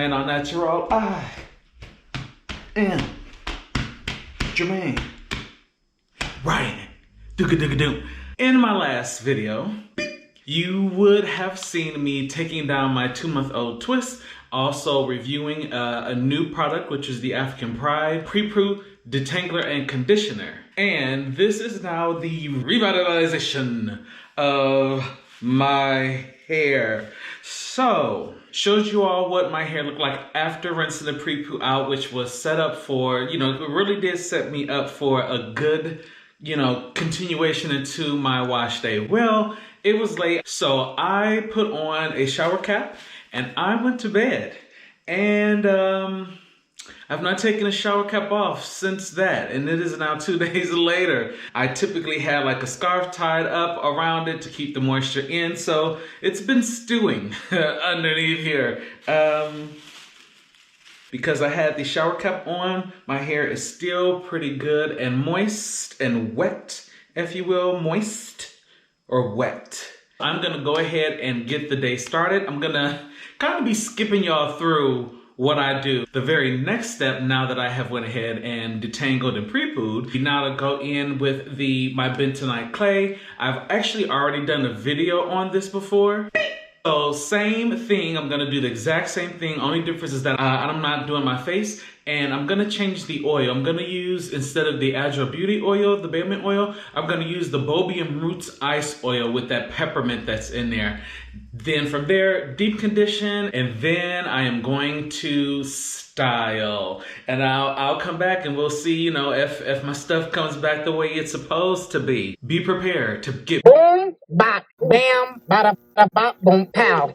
JermaineAuNatural. I am Jermaine. Right. Dooka. In my last video, you would have seen me taking down my 2-month-old twist, also reviewing a new product, which is the African Pride Pre-Poo Detangler and Conditioner. And this is now the revitalization of my hair. So, showed you all what my hair looked like after rinsing the Pre-Poo out, which was set up for, it really did set me up for a good, continuation into my wash day. Well, it was late, so I put on a shower cap and I went to bed. And I've not taken a shower cap off since that, and it is now 2 days later. I typically had like a scarf tied up around it to keep the moisture in, so it's been stewing underneath here. Because I had the shower cap on, my hair is still pretty good and moist and wet, if you will. Moist or wet. I'm gonna go ahead and get the day started. I'm gonna kind of be skipping y'all through what I do. The very next step, now that I have went ahead and detangled and pre-pooed, now to go in with my bentonite clay. I've actually already done a video on this before. So same thing, I'm gonna do the exact same thing. Only difference is that I'm not doing my face, and I'm gonna change the oil. I'm gonna use, instead of the Adwoa Beauty oil, the bailment oil, I'm gonna use the Bobium Roots Ice oil with that peppermint that's in there. Then from there, deep condition, and then I am going to style. And I'll come back and we'll see, if my stuff comes back the way it's supposed to be. Be prepared to get boom, bop, bam, bada, bada, bop, boom, pow.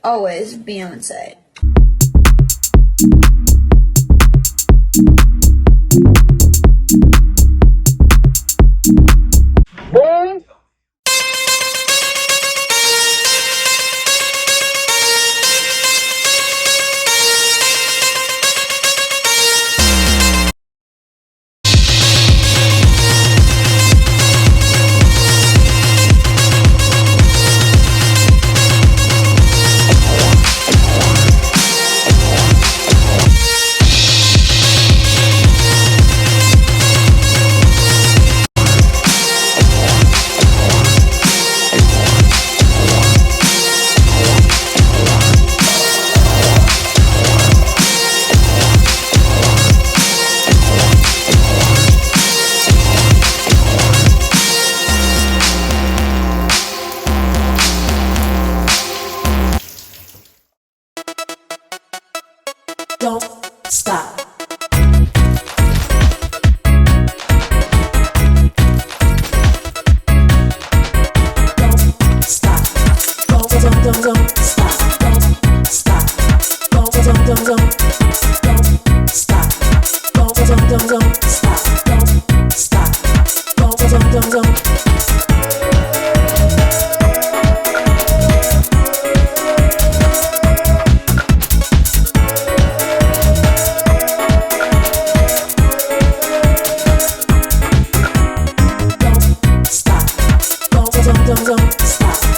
Always Beyonce. Boom. Don't stop. Don't stop. Don't stop. Don't stop. Don't stop. Don't stop. Don't stop.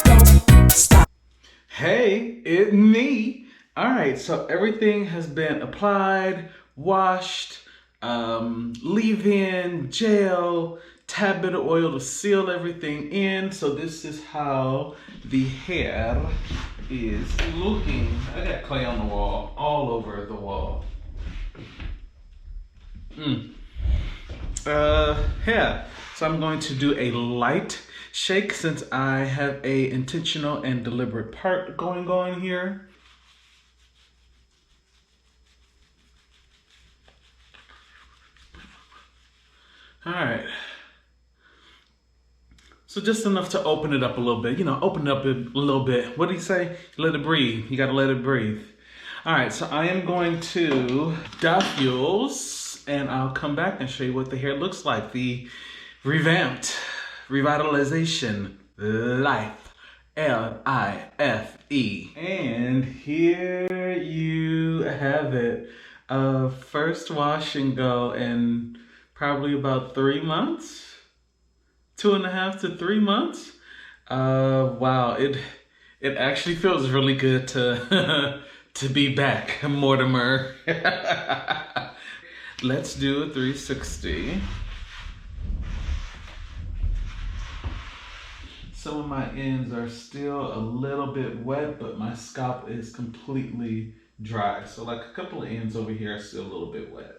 Don't stop. Hey, it's me. All right, so everything has been applied, washed, leave-in, gel, tad bit of oil to seal everything in. So this is how the hair is looking. I got clay on the wall, all over the wall. hair. So I'm going to do a light shake since I have a intentional and deliberate part going on here. All right. So just enough to open it up a little bit, you know, open it up a little bit. What do you say? Let it breathe. You gotta let it breathe. All right, so I am going to diffuse and I'll come back and show you what the hair looks like. The revamped Revitalization Life, L-I-F-E. And here you have it. First wash and go in probably about 3 months. 2.5 to 3 months. Wow, it actually feels really good to to be back, Mortimer. Let's do a 360. Some of my ends are still a little bit wet, but my scalp is completely dry. So like a couple of ends over here are still a little bit wet.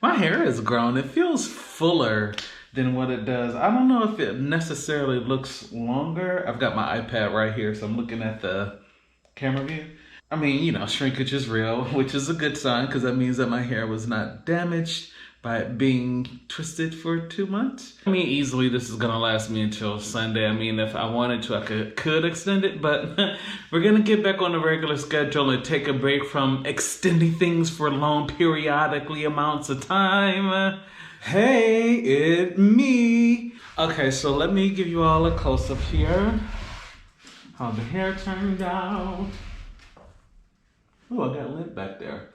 My hair has grown. It feels fuller than what it does. I don't know if it necessarily looks longer. I've got my iPad right here, so I'm looking at the camera view. I mean, you know, shrinkage is real, which is a good sign because that means that my hair was not damaged by it being twisted for 2 months. I mean, easily this is gonna last me until Sunday. I mean, if I wanted to, I could extend it, but we're gonna get back on the regular schedule and take a break from extending things for long periodically amounts of time. Hey, it's me. Okay, so let me give you all a close-up here. How the hair turned out. Oh, I got lint back there.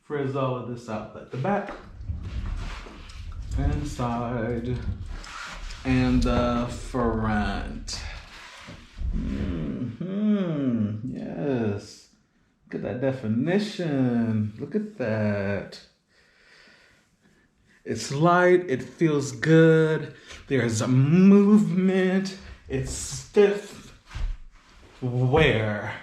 Frizz all of this out at the back, and side, and the front. Yes. Look at that definition. Look at that. It's light. It feels good. There's a movement. It's stiff. Where?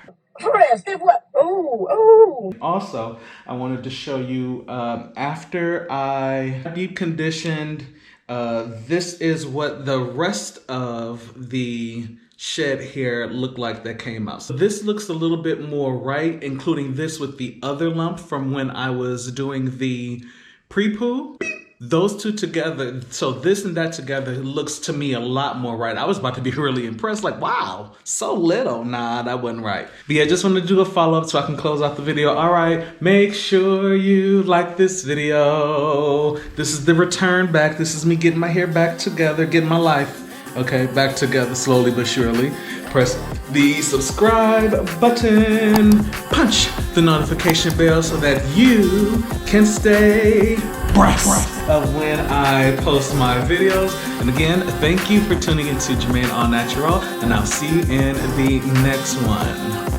Stiff what? Ooh, ooh. Also, I wanted to show you after I deep conditioned, this is what the rest of the shed hair looked like that came out. So this looks a little bit more right, including this with the other lump from when I was doing the Pre-Poo. Those two together, so this and that together looks to me a lot more right. I was about to be really impressed, like, wow, so little. Nah, that wasn't right. But yeah, just wanted to do a follow-up so I can close out the video. All right, make sure you like this video. This is the return back. This is me getting my hair back together, getting my life, okay, back together slowly but surely. Press the subscribe button, punch the notification bell so that you can stay abreast of when I post my videos. And again, thank you for tuning into JermaineAuNatural, and I'll see you in the next one.